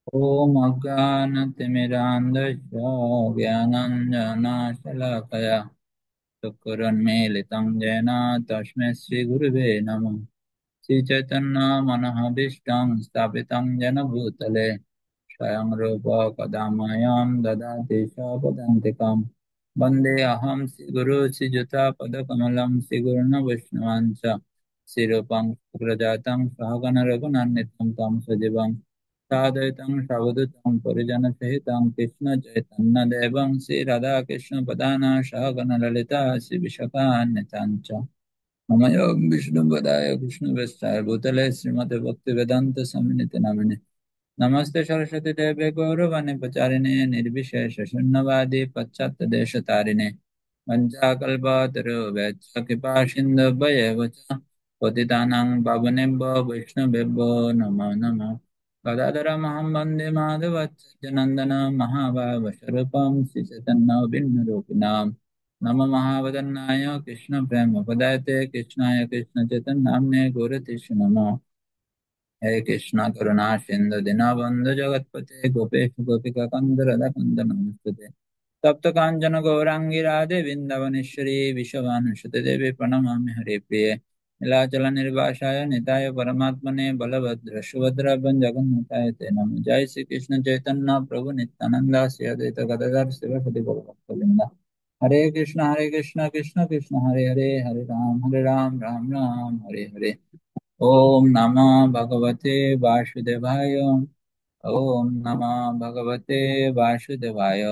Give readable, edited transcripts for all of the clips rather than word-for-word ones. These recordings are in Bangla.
ॐ अज्ञानतिमिरान्धस्य ज्ञानाञ्जनशलाकया चक्षुरुन्मीलितं येन तस्मै श्रीगुरुवे नमः। श्रीचैतन्यमनोभीष्टं स्थापितं येन भूतले स्वयं रूप कदा मह्यं ददाति स्वपदान्तिकं। वन्देऽहं श्रीगुरो श्रीयुतापदकमलं श्रीगुरून् वैष्णवांश्च श्रीरूपं सुग्रजातं सहगण रघुनन्दितं तं सजीवं साद्वैतं सावधूतं परिजनसहितं कृष्णचैतन्यदेवं श्रीराधाकृष्णपदान सहगण ललिता श्रीविशाखान्विताञ्च ममयो विष्णुपदाय कृष्णवेष्टाय भूतले श्रीमते भक्तिवेदान्त स्वामिनिति नामिने नमस्ते सरस्वती देवे गौरवाणी प्रचारिणे निर्विशेष शून्यवादी पाश्चात्य देश तारिणे वंशाकल्पतरुभ्यश्च कृपा सिन्धुभ्येव च पतितानां पावनेभ्यो वैष्णवेभ्यो नमो नमः। गदाधरमहं वन्दे माधवच्चनन्दन महाभावस्वरूपं श्रीचैतन्यभिन्नरूपिणां नम महावदन्नाय कृष्णप्रेमपदायते कृष्णाय कृष्णचैतन्यनाम्ने गौरतीश नमः। हे कृष्ण करुणा सिंधु दीनबंधु जगत्पते गोपेश गोपिका कंद राधा कंद नमस्ते तप्त कांचन गौरांगी राधे वृंदावनेश्वरी विश्वभानुसुते देवी प्रणमामि हरे प्रिये नीलाचल निर्वासाय निताय परमात्मने बलभद्र सुभद्र जगन्नाथाय ते नमः। जय श्री कृष्ण चैतन्य प्रभु नित्यानंद श्री अद्वैत गदाधर शिवसति गौरभक्तवृंद। हरे कृष्ण कृष्ण कृष्ण हरे हरे हरे राम राम राम हरे हरे। ओम नमः भगवते वासुदेवाय। ओम नमः भगवते वासुदेवाय।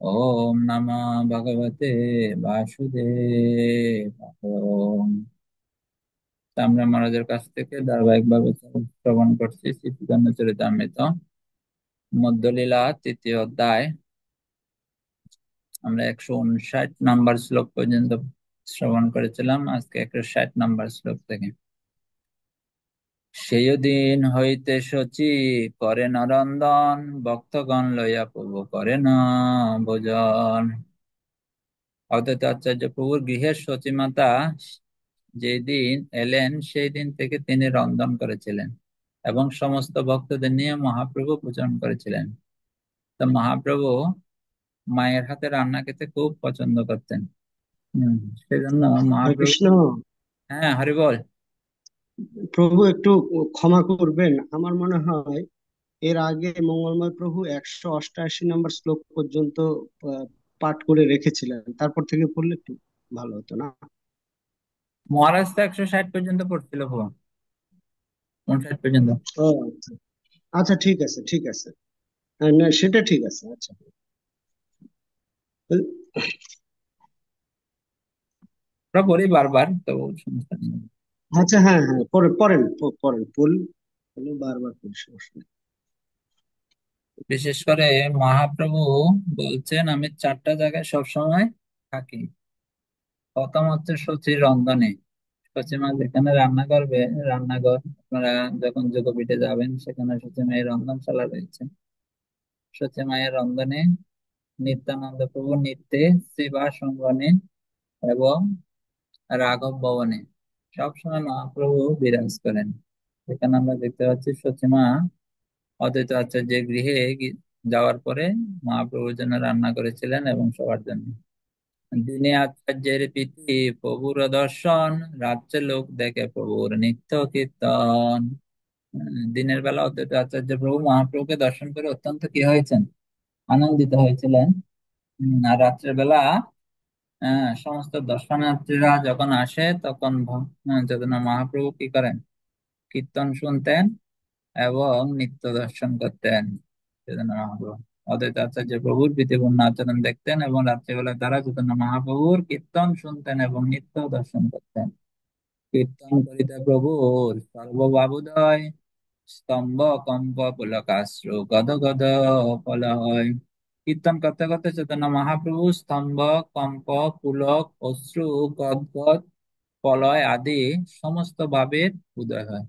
ओम नमः भगवते বাসুদেবায়। আমরা মহারাজের কাছ থেকে ধারাবাহিকভাবে শ্রবণ করছি শ্রী চৈতন্য চরিতামৃত মধ্যলীলা তৃতীয় অধ্যায়। আমরা 159 নম্বর শ্লোক পর্যন্ত শ্রবণ করেছিলাম, আজকে 160 নম্বর শ্লোক থেকে। সেই দিন হইতে শচী করে নরন্দন, ভক্তগণ লইয়া প্রভু করে না ভোজন। অদ্বৈত আচার্য প্রভুর গৃহের সতীমাতা যেদিন এলেন সেই দিন থেকে তিনি রন্ধন করেছিলেন এবং সমস্ত ভক্তদের নিয়ে মহাপ্রভু ভোজন করেছিলেন। তো মহাপ্রভু মায়ের হাতে রান্না খেতে খুব পছন্দ করতেন। হম সেজন্য হরে মহাপ্রভু। কৃষ্ণ। হ্যাঁ, হরি বল। প্রভু একটু ক্ষমা করবেন, আমার মনে হয় এর আগে মঙ্গলময় প্রভু 188 নম্বর শ্লোক পর্যন্ত আহ, পাঠ করে রেখেছিলেন, তারপর থেকে পড়লে একটু ভালো হতো না? মহারাজ তো 160 পর্যন্ত পড়ছিল, 59 পর্যন্ত। ও আচ্ছা। আচ্ছা, ঠিক আছে ঠিক আছে। না, সেটা ঠিক আছে। আচ্ছা। আমরা পড়ি বারবার, তো সমস্যা নেই। আচ্ছা, হ্যাঁ হ্যাঁ, পড়েন পড়েন পড়েন বারবার পড়ি, সমস্যা নেই। বিশেষ করে মহাপ্রভু বলছেন, আমি 4টা জায়গায় সবসময় থাকি। প্রথম হচ্ছে সচির রন্ধনে। সচিমা যেখানে রান্না করবে, রান্নাঘর, আপনারা যখন যোগপীঠে যাবেন সেখানে সচিমায়ের রন্ধনশালা রয়েছে। সচিমায়ের রন্ধনে, নিত্যানন্দ প্রভু নৃত্যে, শ্রীবাস অঙ্গনে এবং রাঘব ভবনে সবসময় মহাপ্রভু বিরাজ করেন। এখানে আমরা দেখতে পাচ্ছি সচিমা অদ্বৈত আচার্যের গৃহে যাওয়ার পরে মহাপ্রভুর জন্য রান্না করেছিলেন এবং সবার জন্য। দিনে আচার্যের প্রীতি প্রভুর দর্শন, রাত্রে লোক দেখে প্রভুর নিত্য কীর্তন। দিনের বেলা অদ্বৈত আচার্য প্রভু মহাপ্রভুকে দর্শন করে অত্যন্ত কি হয়েছেন, আনন্দিত হয়েছিলেন। আর রাত্রের বেলা সমস্ত দর্শনার্থীরা যখন আসে তখন চৈতন্য মহাপ্রভু কি করেন, কীর্তন শুনতেন এবং নিত্য দর্শন করতেন। চৈতন্য মহাপ্রভু অদ্বৈত আচার্য প্রভুর প্রীতিপূর্ণ আচরণ দেখতেন এবং রাত্রিবেলা তারা চৈতন্য মহাপ্রভুর কীর্তন শুনতেন এবং নিত্য দর্শন করতেন। কীর্তন করিতে প্রভুর সর্ববাবুদয়, স্তম্ভ কম্প পুলকাশ্রু গদ গদ হয়। কীর্তন করতে করতে চৈতন্য মহাপ্রভু স্তম্ভ, কম্প, পুলক, অশ্রু, গদগদ, প্রলয় আদি সমস্ত ভাবের উদয় হয়।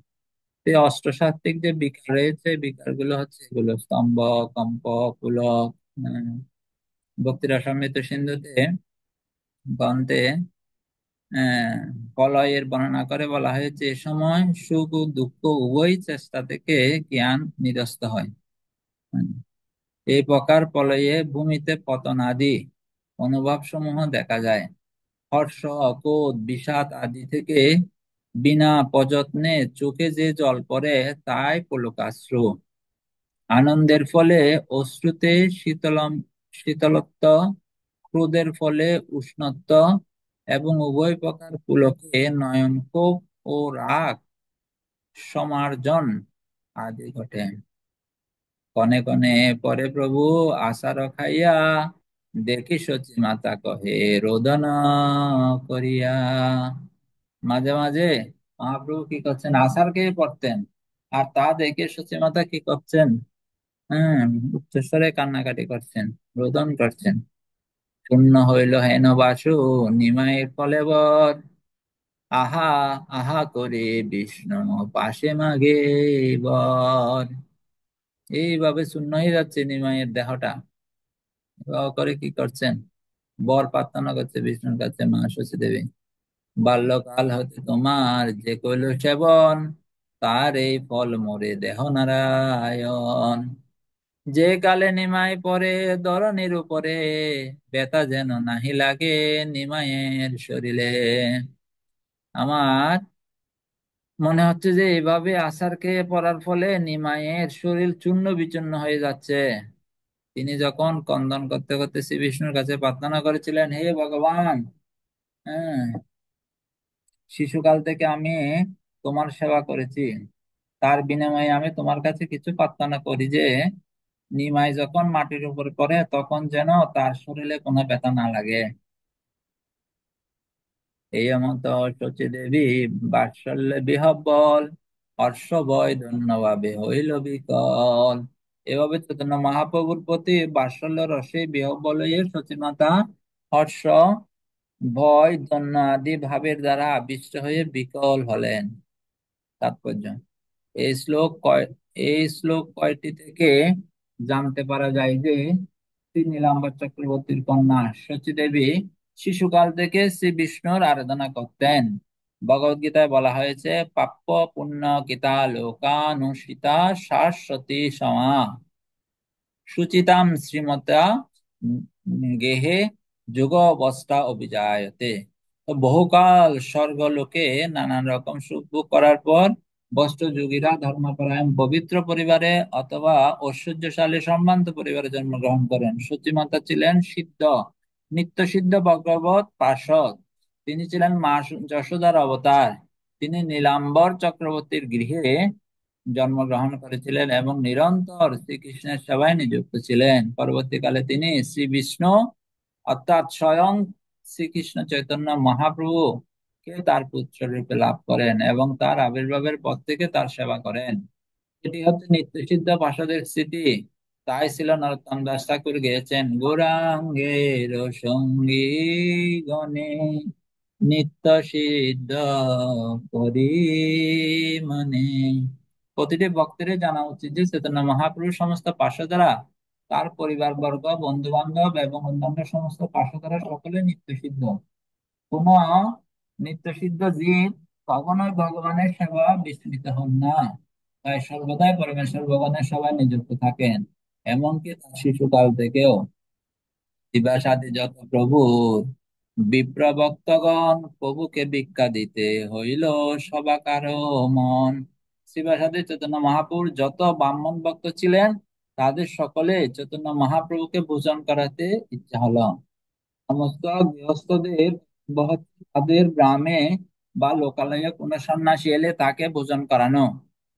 এই অষ্টসাত্ত্বিক যে বিকার রয়েছে, বিকারগুলো হচ্ছে এগুলো: স্তম্ভ, কম্প, পুলক। আহ, ভক্তি রসামৃত সিন্ধুতে গ্রন্থে আহ প্রলয়ের বর্ণনা করে বলা হয়েছে, এ সময় সুখ ও দুঃখ উভয় চেষ্টা থেকে জ্ঞান নিরস্ত হয়। এই প্রকার প্রলয়ে ভূমিতে পতন আদি অনুভব সমূহ দেখা যায়। হর্ষ, ক্রোধ, বিষাদ আদি থেকে বিনা প্রযত্নে চোখে যে জল পড়ে তাই পুলকাশ্রু। আনন্দের ফলে অশ্রুতে শীতলত্ব, ক্রোধের ফলে উষ্ণত্ব, এবং উভয় প্রকার পুলকে নয়নকোপ ও রাগ সমার্জন আদি ঘটে। কনে কনে পরে প্রভু আশা রখাইয়া, দেখি সচি মাতা কহে রোদন করিয়া। মাঝে মাঝে মহাপ্রভু কি করছেন, আষাঢ় খেয়ে পড়তেন, আর তা দেখে সচি মাতা কি করছেন, হ্যাঁ, উচ্চস্বরে কান্নাকাটি করছেন, রোদন করছেন। শূন্য হইল হেন বাসু, নিমাইয়ের ফলে বর, আহা আহা করে বিষ্ণু পাশে মাগে বর। এইভাবে শূন্য হয়ে যাচ্ছে নিমাইয়ের দেহটা। এভাবে করে কি করছেন, বর প্রার্থনা করছে বিষ্ণুর কাছে মা শচী দেবী। বাল্যকাল হতে তোমার যে কইল সেবন, তার এই ফল মোরে দেহ নারায়ণ। যে কালে নিমাই পরে ধরণীর উপরে, ব্যথা যেন নাহি লাগে নিমাইয়ের শরীরে। আমার মনে হচ্ছে যে এইভাবে আষাঢ়কে পড়ার ফলে নিমাইয়ের শরীর চূর্ণ বিচূর্ণ হয়ে যাচ্ছে। তিনি যখন ক্রন্দন করতে করতে শ্রী বিষ্ণুর কাছে প্রার্থনা করেছিলেন, হে ভগবান, হ্যাঁ, শিশুকাল থেকে আমি তোমার সেবা করেছি, তার বিনিময়ে আমি তোমার কাছে কিছু প্রার্থনা করি যে নিমাই যখন মাটির উপর পড়ে তখন যেন তার শরীরে কোনো ব্যথা না লাগে। এই মত শচী দেবী বাৎসল্যে বিহ্বল, হর্ষ ভয় ধন্যভাবে হইল বিকল। এভাবে চৈতন্য মহাপ্রভুর প্রতি বাৎসল্য রসে বিহ্বল হয়ে সচী মাতা হর্ষ, ভয়, দন্য আদি ভাবের দ্বারা আবিষ্ট হয়ে বিকল হলেন। তাৎপর্য, এই শ্লোক কয় এই শ্লোক কয়টি থেকে জানতে পারা যায় যে শ্রী নীলাম্বর চক্রবর্তীর কন্যা সচী দেবী শিশুকাল থেকে শ্রী বিষ্ণুর আরাধনা করতেন। ভগবদ গীতায় বলা হয়েছে, প্রাপ্য পুণ্য গীতা লোকানুসৃতা শাশ্বতী সমা সুচিতাম শ্রীমতা গেহে যুগবস্থা অভিজায়তে। তো বহুকাল স্বর্গলোকে নানান রকম সুখ ভোগ করার পর বস্ত্র যোগীরা ধর্মপরায়ণ পবিত্র পরিবারে অথবা ঐশ্বর্যশালী সম্ভ্রান্ত পরিবারে জন্মগ্রহণ করেন। সতীমাতা ছিলেন সিদ্ধ, নিত্য সিদ্ধ ভগবত পার্ষদ। তিনি ছিলেন মা যশোদার অবতার। তিনি নীলাম্বর চক্রবর্তীর গৃহে জন্মগ্রহণ করেছিলেন এবং নিরন্তর শ্রীকৃষ্ণের সেবায় নিযুক্ত ছিলেন। পরবর্তীকালে তিনি শ্রী বিষ্ণু অর্থাৎ স্বয়ং শ্রীকৃষ্ণ চৈতন্য মহাপ্রভু কে তার পুত্র রূপে লাভ করেন এবং তার আবির্ভাবের পর থেকে তার সেবা করেন। এটি হচ্ছে নিত্যসিদ্ধ পার্ষদের স্মৃতি। তাই ছিল নরোত্তম দাস ঠাকুর গেয়েছেন, গৌরাঙ্গের সঙ্গী গণে নিত্য সিদ্ধ পরিমনে। প্রতিটি ভক্তের জানা উচিত যে চৈতন্য মহাপ্রভু সমস্ত পার্শ্বদরা, তার পরিবার বর্গ, বন্ধু বান্ধব এবং অন্যান্য সমস্ত পার্শ্বদরা সকলে নিত্য সিদ্ধ। কোন নিত্য সিদ্ধ জীব কখনোই ভগবানের সেবা বিস্মৃত হন না, তাই সর্বদাই পরমেশ্বর ভগবানের সেবায় নিযুক্ত থাকেন। এমনকি তার শিশুকাল থেকেও। দিবাসাদি যত প্রভুর বিপ্র ভক্তগণ, প্রভুকে ভিক্ষা দিতে হইল সবাকার মন। শিবাসাদি চৈতন্য মহাপ্রভুর যত ব্রাহ্মণ ভক্ত ছিলেন, তাদের সকলে চৈতন্য মহাপ্রভুকে ভোজন করাতে ইচ্ছা হলো। সমস্ত গৃহস্থদের তাদের গ্রামে বা লোকালয়ে কোনো সন্ন্যাসী এলে তাকে ভোজন করানো।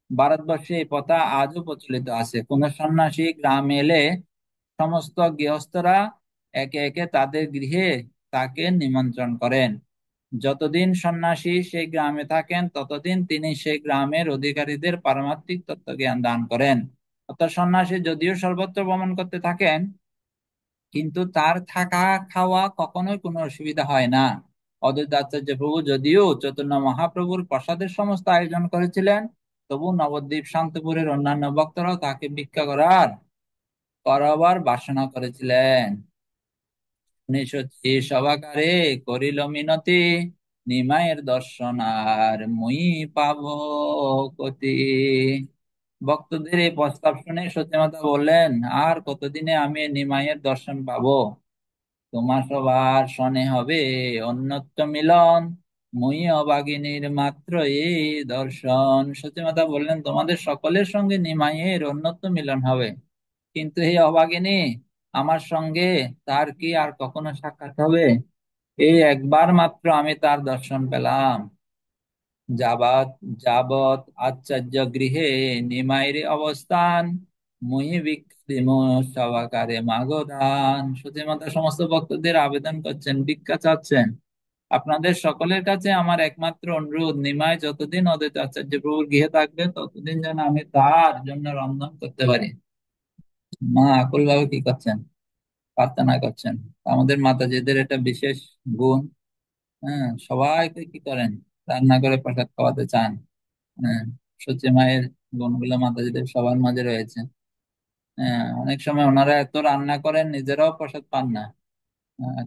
ভারতবর্ষে এই প্রথা আজও প্রচলিত আছে। কোন সন্ন্যাসী গ্রামে এলে সমস্ত গৃহস্থরা একে একে তাদের গৃহে তাকে নিমন্ত্রণ করেন। যতদিন সন্ন্যাসী সেই গ্রামে থাকেন ততদিন তিনি সেই গ্রামের অধিকারীদের পারমার্থিক তত্ত্বজ্ঞান দান করেন। অর্থাৎ সন্ন্যাসী যদিও সর্বত্র ভ্রমণ করতে থাকেন, কিন্তু তার থাকা খাওয়া কখনোই কোনো অসুবিধা হয় না। অদ্বৈত আচার্য প্রভু যদিও চৈতন্য মহাপ্রভুর প্রসাদের সমস্ত আয়োজন করেছিলেন, তবু নবদ্বীপ শান্তপুরের অন্যান্য ভক্তরাও তাকে ভিক্ষা করাবার বাসনা করেছিলেন। 1930 সভাকারে করিল মিনতি, নিমাইয়ের দর্শন আর মুই পাব কতি। ভক্তদের এই প্রস্তাব শুনে সতীমাতা বললেন, আর কতদিনে আমি এই নিমাইয়ের দর্শন পাবো? তোমার সবার শনে হবে অন্যত্র মিলন, মুই অবাগিনীর মাত্র এই দর্শন। সতীমাতা বললেন, তোমাদের সকলের সঙ্গে নিমাইয়ের অন্যত্র মিলন হবে, কিন্তু এই অবাগিনী আমার সঙ্গে তার কি আর কখনো সাক্ষাৎ হবে? এই একবার মাত্র আমি তার দর্শন পেলাম। যাবৎ যাবৎ আচার্য গৃহে নিমাইরে অবস্থান, মুহি ভিক্ষিম সবাকারে মাগধান। সতীমাতা সমস্ত ভক্তদের আবেদন করছেন, ভিক্ষা চাচ্ছেন। আপনাদের সকলের কাছে আমার একমাত্র অনুরোধ, নিমাই যতদিন অদ্বৈত আচার্য প্রভুর গৃহে থাকবে ততদিন যেন আমি তার জন্য রন্ধন করতে পারি। মা আকুল ভাবে কি করছেন, প্রার্থনা করছেন। আমাদের মাতাজিদের এটা বিশেষ গুণ। হ্যাঁ, সবাইকে কি করেন, রান্না করে প্রসাদ খাওয়াতে চান। হ্যাঁ, সত্যি মায়ের গুণগুলো মাতাজিদের সবার মাঝে রয়েছে। হ্যাঁ, অনেক সময় ওনারা এত রান্না করেন, নিজেরাও প্রসাদ পান না,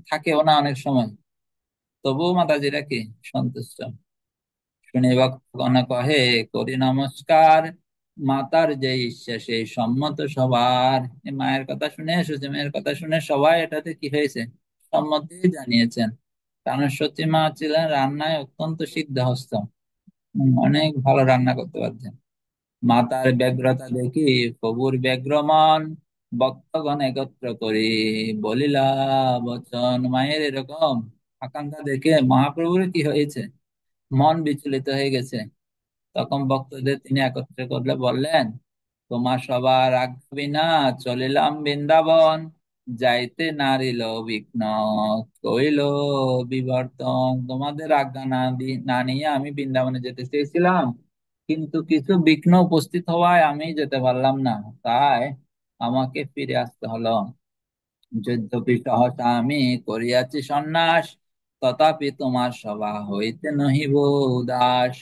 থাকেও না অনেক সময়, তবুও মাতাজিরা কি সন্তুষ্ট। শুনি ভক্তগণ কহে, করি নমস্কার, মাতার যে ইচ্ছা সেই সম্মত সবার। এই মায়ের কথা শুনে, সত্যি মায়ের কথা শুনে সবাই এটাতে কি হয়েছে, সম্মতি জানিয়েছেন। কারণ সত্যি মা ছিলেন রান্নায় অত্যন্ত সিদ্ধহস্ত। অনেক ভালো রান্না করতে পারতেন। মাতার ব্যগ্রতা দেখি প্রভুর ব্যগ্র মন, ভক্তগণ একত্র করি বলিলা বচন। মায়ের এরকম আকাঙ্ক্ষা দেখে মহাপ্রভুর কি হয়েছে, মন বিচলিত হয়ে গেছে। তখন ভক্তদের তিনি একত্রে করলে বললেন, তোমার সবার আজ্ঞা বিনা চলিলাম বৃন্দাবন, যাইতে নারিল বিঘ্ন কইল বিবর্তন। তোমাদের আজ্ঞা না নিয়ে আমি বৃন্দাবনে যেতে চেয়েছিলাম, কিন্তু কিছু বিঘ্ন উপস্থিত হওয়ায় আমি যেতে পারলাম না, তাই আমাকে ফিরে আসতে হলো। যদ্যপি সহসা আমি করিয়াছি সন্ন্যাস, তথাপি তোমার সভা হইতে নহিব উদাস।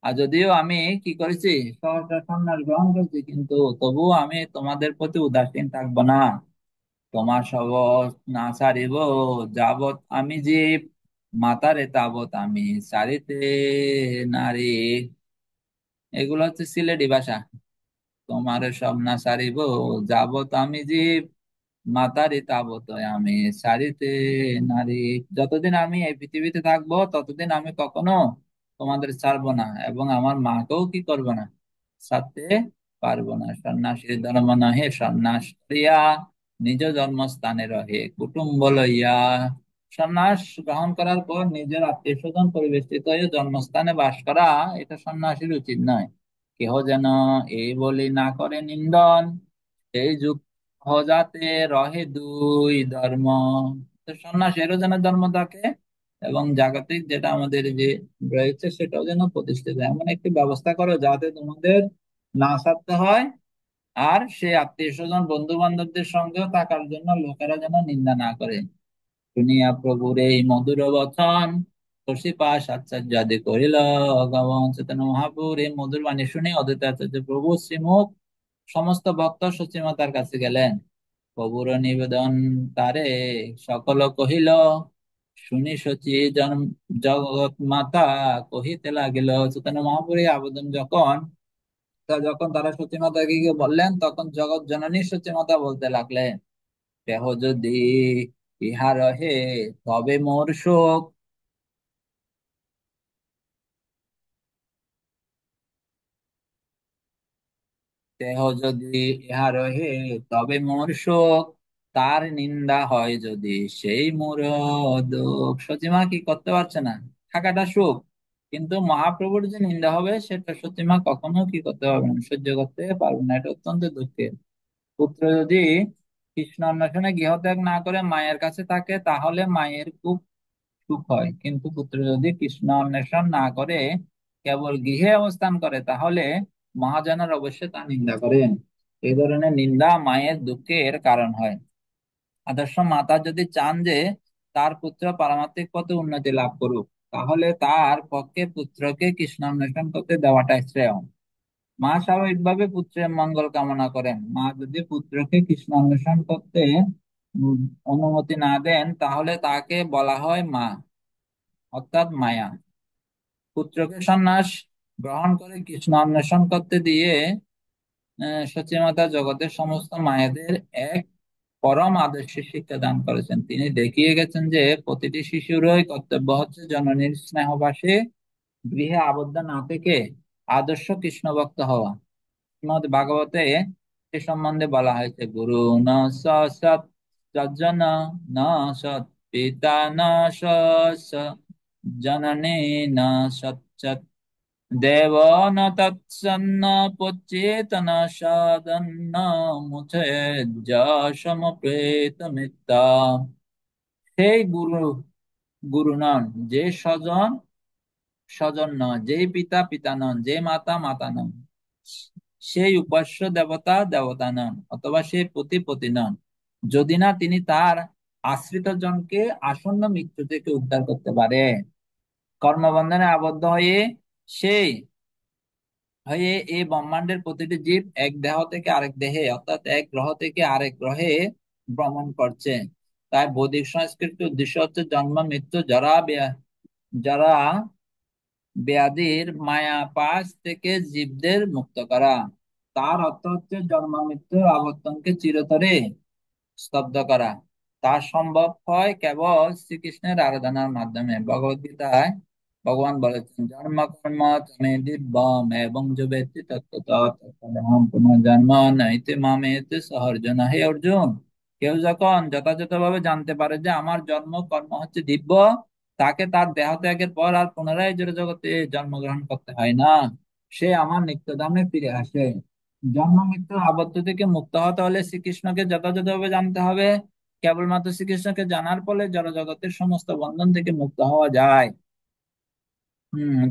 আর যদিও আমি কি করেছি, সহসা সন্ন্যাস গ্রহণ করেছি, কিন্তু তবুও আমি তোমাদের প্রতি উদাসীন থাকবো না। তোমার সব না সারিব যাবৎ আমি জীব, মাতারে তাবৎ আমি সারিতে নারী। এগুলো হচ্ছে সিলেটি ভাষা। তোমার সব না সারিব যাবৎ আমি জীব, মাতারি তাবত আমি সারিতে নারী। যতদিন আমি এই পৃথিবীতে থাকবো ততদিন আমি কখনো তোমাদের ছাড়বো না, এবং আমার মাকেও কি করবো না, ছাড়তে পারবো না। সন্ন্যাসীর ধর্ম নহে সন্ন্যাস করিয়া, নিজ জন্মস্থানে রহে কুটুম্ব লইয়া। সন্ন্যাস গ্রহণ করার পর নিজের আত্মীয় স্বজন পরিবেষ্টিত হয়ে জন্মস্থানে বাস করা, এটা সন্ন্যাসীর উচিত নয়। কেহ যেন এই বলি না করে নিন্দন, এই যুগ যাতে রহে দুই ধর্ম। তো সন্ন্যাসেরও যেন ধর্ম থাকে, এবং জাগতিক যেটা আমাদের যে রয়েছে সেটাও যেন প্রতিষ্ঠিত হয়। এমন একটি ব্যবস্থা করো যাতে তোমাদের না ছাড়তে হয়, আর সে আত্মীয় স্বজন বন্ধু বান্ধবদের সঙ্গেও থাকার জন্য লোকেরা যেন নিন্দা না করে। শুনিয়া প্রভুর এই মধুর বচন, শশীপাশ আচার্য আদি করিল গমন। চৈতন্য মহাপ্রভুর এই মধুর বাণী শুনে অদ্বৈত আচার্য প্রভু শ্রীমুখ সমস্ত ভক্ত সচিমাতার কাছে গেলেন। প্রভুর নিবেদন তারে সকল কহিল, শুনি সচি জগৎ মাতা কহিতে লাগিল। চৈতন্য মহাপ্রভুর আবেদন যখন তারা সচিমাতাকে গিয়ে বললেন, তখন জগৎ জননী সচিমাতা বলতে লাগলেন, দেহ যদি ইহা রহে তবে মোর শোক, দেহ যদি ইহা রহে তবে মোর শোক, তার নিন্দা হয় যদি সেই মোর দুঃখ। সতীমা কি করতে পারছে না, থাকাটা সুখ, কিন্তু মহাপ্রভুর যে নিন্দা হবে সেটা সতীমা কখনো কি করতে পারবে না, সহ্য করতে পারবে না। এটা অত্যন্ত দুঃখের। পুত্র যদি কৃষ্ণ অন্বেষণে গৃহত্যাগ না করে মায়ের কাছে থাকে তাহলে মায়ের খুব সুখ হয়, কিন্তু পুত্র যদি কৃষ্ণ অন্বেষণ না করে কেবল গৃহে অবস্থান করে তাহলে মহাজনের অবশ্যই তা নিন্দা করেন। এই ধরনের নিন্দা মায়ের দুঃখের কারণ হয়। আদর্শ মাতা যদি চান যে তার পুত্র পারমার্থিক পথে উন্নতি লাভ করুক, তাহলে তার পক্ষে পুত্রকে কৃষ্ণ অন্বেষণ করতে দেওয়াটাই শ্রেয়। মা স্বাভাবিকভাবে পুত্রের মঙ্গল কামনা করেন। মা যদি পুত্রকে কৃষ্ণ অন্বেষণ করতে উম, অনুমতি না দেন তাহলে তাকে বলা হয় মা, অর্থাৎ মায়া। পুত্রকে সন্ন্যাস গ্রহণ করে কৃষ্ণ অন্বেষণ করতে দিয়ে সচিমাতা জগতের সমস্ত মায়েদের এক পরম আদর্শের শিক্ষা দান করেছেন। তিনি দেখিয়ে গেছেন যে প্রতিটি শিশুরই কর্তব্য হচ্ছে জননীর স্নেহবাসে গৃহে আবদ্ধ না থেকে আদর্শ কৃষ্ণ ভক্ত হওয়া। শ্রীমদ্ ভাগবতে সে সম্বন্ধে বলা হয়েছে, গুরু ন স সৎ যজ্জন ন সৎ পিতা ন স স জননী ন সচ্চৎ দেব ন তৎসন্ন পচ্যেত ন সাদন্ন মুছেজ্জ সমপ্রেত মিত্তা। সেই গুরু গুরু নন যে স্বজন স্বজন নন, যেই পিতা পিতা নন, যে মাতা মাতা নন, সেই উপাস্য দেবতা দেবতা নন, অথবা সেই পতি পতি নন, যদি না তিনি তার আশ্রিত জনকে আসন্ন মৃত্যু থেকে উদ্ধার করতে পারে। কর্মবন্ধনে আবদ্ধ হয়ে সেই এই ব্রহ্মাণ্ডের প্রতিটি জীব এক দেহ থেকে আরেক দেহে, অর্থাৎ এক গ্রহ থেকে আরেক গ্রহে ভ্রমণ করছে। তাই বৈদিক সংস্কৃতির উদ্দেশ্য হচ্ছে জন্ম মৃত্যু জরা ব্যাধির মায়া পাশ থেকে জীবদের মুক্ত করা। তার অর্থ হচ্ছে জন্ম মৃত্যুর আবর্তনকে চিরতরে স্তব্ধ করা। তা সম্ভব হয় কেবল শ্রীকৃষ্ণের আরাধনার মাধ্যমে। ভগবদ গীতায় ভগবান বলেছেন, জন্ম কর্ম তমে দিব্যম এবং যে ব্যক্তি তত্ত্বতঃ তৎফলং পুনর্জন্ম নইতে মামেতে সহর্জুন। হে অর্জুন, কেউ যখন যথাযথভাবে জানতে পারে যে আমার জন্ম কর্ম হচ্ছে দিব্য, তাকে তার দেহ ত্যাগের পর আর পুনরায় জড় জগতে জন্মগ্রহণ করতে হয় না, সে আমার নিত্যধামে ফিরে আসে। জন্ম মৃত্যুর আবদ্ধ থেকে মুক্ত হতে হলে শ্রীকৃষ্ণকে যথাযথভাবে জানতে হবে। কেবলমাত্র শ্রীকৃষ্ণকে জানার ফলে জড় জগতের সমস্ত বন্ধন থেকে মুক্ত হওয়া যায়।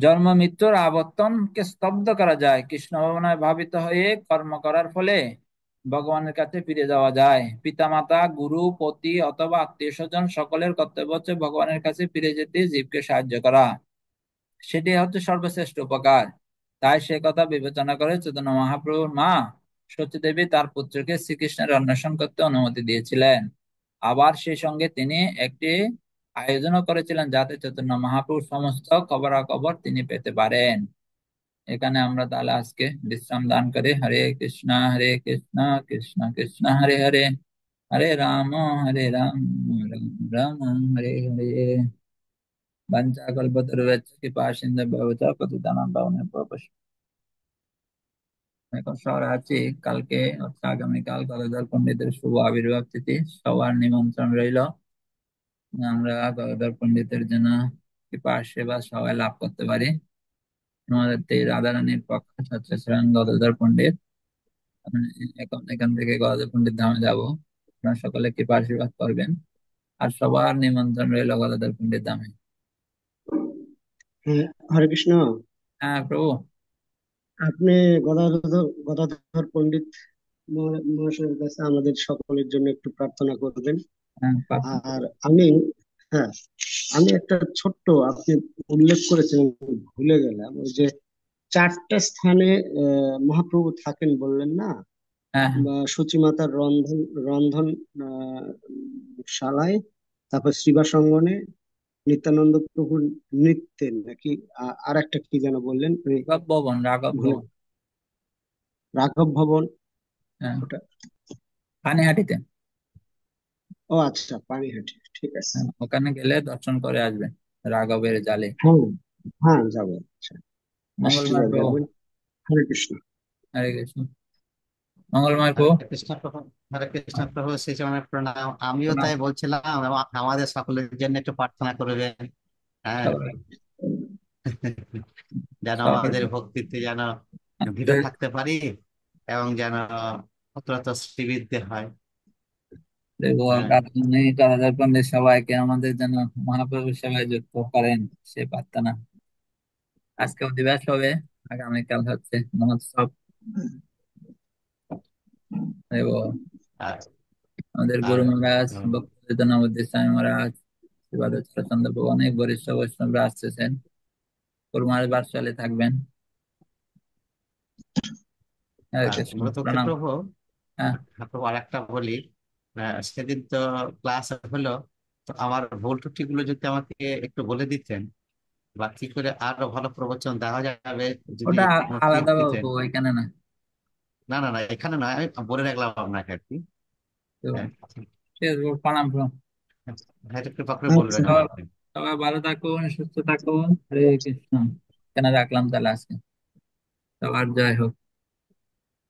জন্ম মৃত্যুর আবর্তনকে স্তব্ধ করা যায়। কৃষ্ণ ভাবনায় ভাবিত হয়ে কর্ম করার ফলে ভগবানের কাছে ফিরে যাওয়া যায়। পিতামাতা, গুরু, পতি অথবা আত্মীয় স্বজন সকলের কর্তব্য হচ্ছে ভগবানের কাছে ফিরে যেতে জীবকে সাহায্য করা। সেটি হচ্ছে সর্বশ্রেষ্ঠ উপকার। তাই সে কথা বিবেচনা করে চৈতন্য মহাপ্রভুর মা সতী দেবী তার পুত্রকে শ্রীকৃষ্ণের অন্বেষণ করতে অনুমতি দিয়েছিলেন। আবার সেই সঙ্গে তিনি একটি আয়োজনও করেছিলেন যাতে চৈতন্য মহাপ্রভুর সমস্ত খবরাখবর তিনি পেতে পারেন। এখানে আমরা তাহলে আজকে বিশ্রাম দান করি। হরে কৃষ্ণ কৃষ্ণ কৃষ্ণ হরে হরে, হরে রাম রাম রাম হরে হরে। বাঞ্ছাকল্পতরুভ্যশ্চ কৃপা সিন্ধুভ্যেব চ পতিতানাং পাবনেভ্যো বৈষ্ণবেভ্যো। এখন শহরে আছি। কালকে অর্থাৎ আগামীকাল গদাধর পণ্ডিতের শুভ আবির্ভাব তিথি, সবার নিমন্ত্রণ রইল। আমরা গদাধর পণ্ডিতের জন্য কৃপা আশীর্বাদ সবাই লাভ করতে পারি। আমাদের এই রাধারানীর পক্ষে হচ্ছে স্বয়ং গদাধর পণ্ডিত। আমি এখন এখান থেকে গদাধর পণ্ডিত ধামে যাব। আপনারা সকলে কৃপা আশীর্বাদ করবেন। আর সবার নিমন্ত্রণ রইল গদাধর পণ্ডিত ধামে। হ্যাঁ, হরে কৃষ্ণ। হ্যাঁ প্রভু। আপনি গদাধর পণ্ডিত মহাশয়ের কাছে আমাদের সকলের জন্য একটু প্রার্থনা করবেন। হ্যাঁ প্রার্থনা আর করুন। আমি, হ্যাঁ, আমি একটা ছোট্ট, আপনি উল্লেখ করেছেন, আমি ভুলে গেলাম, ওই যে চারটা স্থানে মহাপ্রভু থাকেন বললেন না, হ্যাঁ হ্যাঁ। বা সচিমাতার রন্ধন রন্ধন আহ শালায়, তারপর শ্রীবাস অঙ্গনে, নিত্যানন্দ প্রভুর নৃত্যে নাকি, আর একটা কি যেন বললেন, ওই রাঘব ভুলে, ভবন। রাঘব ভবন, হ্যাঁ, ওটা, পানিহাটিতে। ও আচ্ছা, পানিহাটি, ঠিক আছে। হ্যাঁ, ওখানে গেলে দর্শন করে আসবেন রাঘবের জালে। হ্যাঁ, হ্যাঁ, যাবো, আচ্ছা, মঙ্গলবার আশীর্বাদ প্রভু। রাখবেন। হরে কৃষ্ণ। হরে কৃষ্ণ। মঙ্গলবার হরে প্রভু। কৃষ্ণ প্রভু। হরে কৃষ্ণ প্রভু, শ্রী চরণে প্রণাম। আমিও প্রণাম। তাই বলছিলাম, আমাদের সকলের জন্য একটু প্রার্থনা করবেন। হ্যাঁ। সবাই যেন সবাই আমাদের ভক্তিতে যেন দৃঢ় থাকতে পারি, এবং যেন অত্যন্ত শ্রীবৃদ্ধি হয়। দেখবো হ্যাঁ। কারাগার পণ্ডিত সবাইকে আমাদের জন্য মহাপ্রভু সেবায় যুক্ত করেন, সে প্রার্থনা। আজকে অধিবাস হবে, আগামীকাল হচ্ছে মহোৎসব। দেখবো আর আমাদের আর গুরু মহারাজ উম, ভক্তিবেদান্ত নবদ্বীপ স্বামী মহারাজ, শ্রীপাদচন্দ্র প্রভু, অনেক বরিষ্ঠ বৈষ্ণবরা আসতেছেন। গুরু মহারাজ বার্ষালে থাকবেন। হরে কৃষ্ণ, ব্রতকে প্রণাম। প্রভু। হ্যাঁ। হ্যাঁ, প্রভু আরেকটা বলি। সেদিন তো ক্লাস হলো, তো আমার ভুল ত্রুটিগুলো যদি আমাকে একটু বলে দিতেন, বা কি করে আরো ভালো প্রবচন দেওয়া যাবে, যদি ওটা কোনো টিপস আলাদা দিতেন। বাবু, এখানে না। না না না, এখানে নয়, আমি বলে রাখলাম আপনাকে আর কি। তো হ্যাঁ, ঠিক আছে, প্রণাম bro। হ্যাঁ, একটু কৃপা করে আচ্ছা, বলবেন সবাই আমাকে। সবাই ভালো থাকুন, সুস্থ থাকুন। হরে কৃষ্ণ। কেন রাখলাম তাহলে আজকে। সবার জয় হোক।